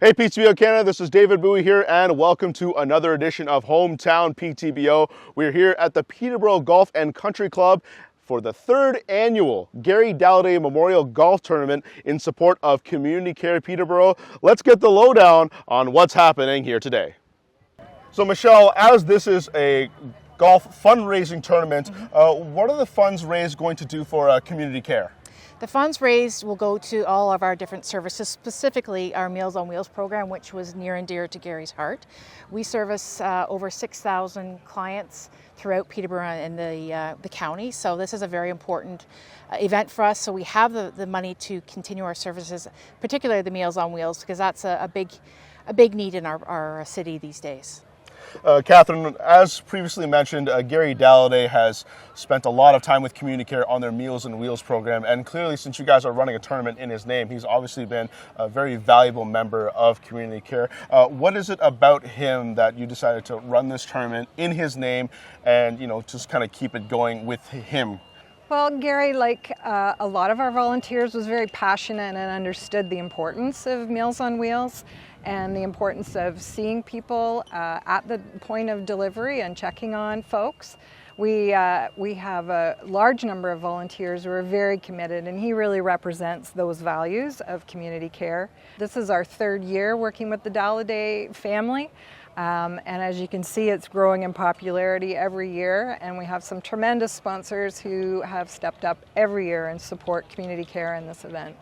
Hey PTBO Canada, this is David Bowie here and welcome to another edition of Hometown PTBO. We're here at the Peterborough Golf and Country Club for the third annual Gary Dalliday Memorial Golf Tournament in support of Community Care Peterborough. Let's get the lowdown on what's happening here today. So Michelle, as this is a golf fundraising tournament, what are the funds raised going to do for Community Care? The funds raised will go to all of our different services, specifically our Meals on Wheels program, which was near and dear to Gary's heart. We service over 6,000 clients throughout Peterborough and the county, so this is a very important event for us. So we have the money to continue our services, particularly the Meals on Wheels, because that's a big need in our city these days. Catherine, as previously mentioned, Gary Dalliday has spent a lot of time with Community Care on their Meals on Wheels program, and clearly since you guys are running a tournament in his name, he's obviously been a very valuable member of Community Care. What is it about him that you decided to run this tournament in his name and, just kind of keep it going with him? Well, Gary, like a lot of our volunteers, was very passionate and understood the importance of Meals on Wheels and the importance of seeing people at the point of delivery and checking on folks. We have a large number of volunteers who are very committed, and he really represents those values of community care. This is our third year working with the Dalliday family. And as you can see, it's growing in popularity every year, and we have some tremendous sponsors who have stepped up every year and support community care in this event.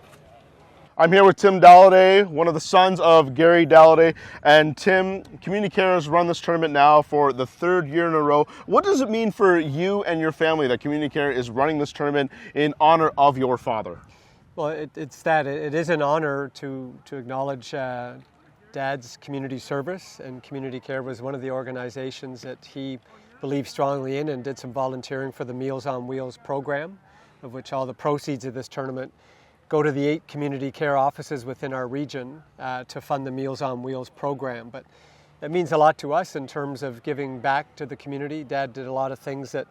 I'm here with Tim Dalliday, one of the sons of Gary Dalliday. And Tim, Community Care has run this tournament now for the third year in a row. What does it mean for you and your family that Community Care is running this tournament in honor of your father? Well, it is an honor to acknowledge Dad's community service, and Community Care was one of the organizations that he believed strongly in and did some volunteering for the Meals on Wheels program, of which all the proceeds of this tournament go to the 8 community care offices within our region to fund the Meals on Wheels program. But it means a lot to us in terms of giving back to the community. Dad did a lot of things that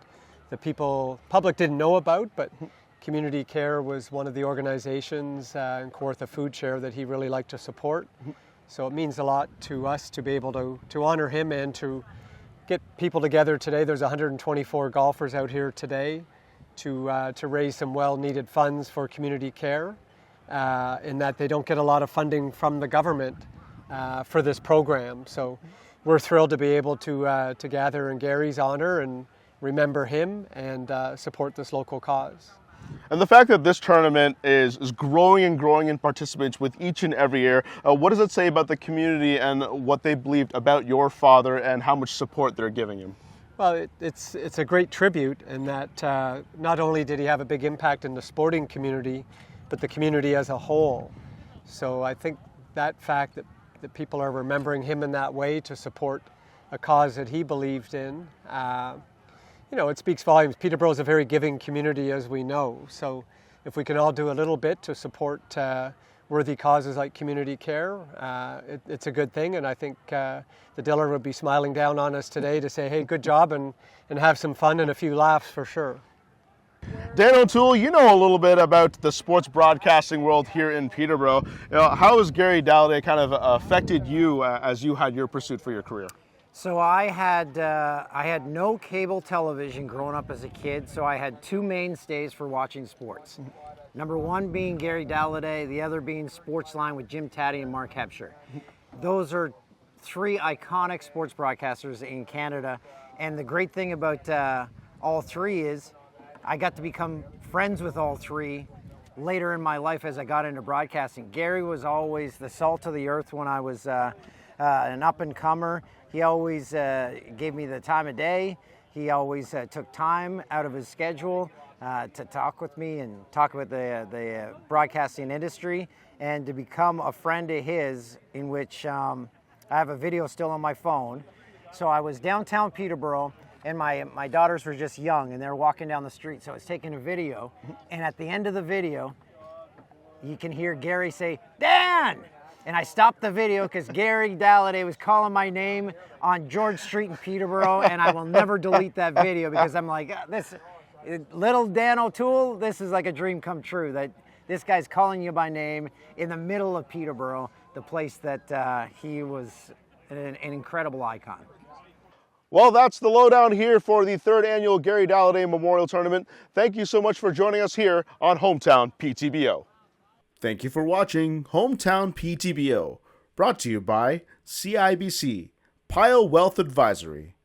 the public didn't know about, but Community Care was one of the organizations in Kawartha Food Share that he really liked to support. So it means a lot to us to be able to honor him and to get people together today. There's 124 golfers out here today to raise some well-needed funds for community care, in that they don't get a lot of funding from the government for this program. So we're thrilled to be able to gather in Gary's honor and remember him and support this local cause. And the fact that this tournament is growing and growing in participants with each and every year, what does it say about the community and what they believed about your father and how much support they're giving him? Well, it's a great tribute in that not only did he have a big impact in the sporting community, but the community as a whole. So I think that fact that people are remembering him in that way to support a cause that he believed in, it speaks volumes. Peterborough is a very giving community, as we know. So if we can all do a little bit to support worthy causes like community care, it's a good thing, and I think the Diller would be smiling down on us today to say, hey, good job, and have some fun and a few laughs for sure. Dan O'Toole, you know a little bit about the sports broadcasting world here in Peterborough. How has Gary Dalliday kind of affected you as you had your pursuit for your career? So I had no cable television growing up as a kid, so I had 2 mainstays for watching sports. Number one being Gary Dalliday, the other being Sportsline with Jim Taddy and Mark Hebscher. Those are 3 iconic sports broadcasters in Canada, and the great thing about all 3 is I got to become friends with all 3 later in my life as I got into broadcasting. Gary was always the salt of the earth when I was an up-and-comer. He always gave me the time of day. He always took time out of his schedule to talk with me and talk about the broadcasting industry, and to become a friend of his, in which I have a video still on my phone. So I was downtown Peterborough, and my daughters were just young, and they were walking down the street, so I was taking a video, and at the end of the video, you can hear Gary say, "Dan!" And I stopped the video because Gary Dalliday was calling my name on George Street in Peterborough, and I will never delete that video because I'm like, this little Dan O'Toole, this is like a dream come true, that this guy's calling you by name in the middle of Peterborough. the place that he was an incredible icon. Well, that's the lowdown here for the third annual Gary Dalliday Memorial Tournament. Thank you so much for joining us here on Hometown PTBO. Thank you for watching Hometown PTBO, brought to you by CIBC, Pile Wealth Advisory.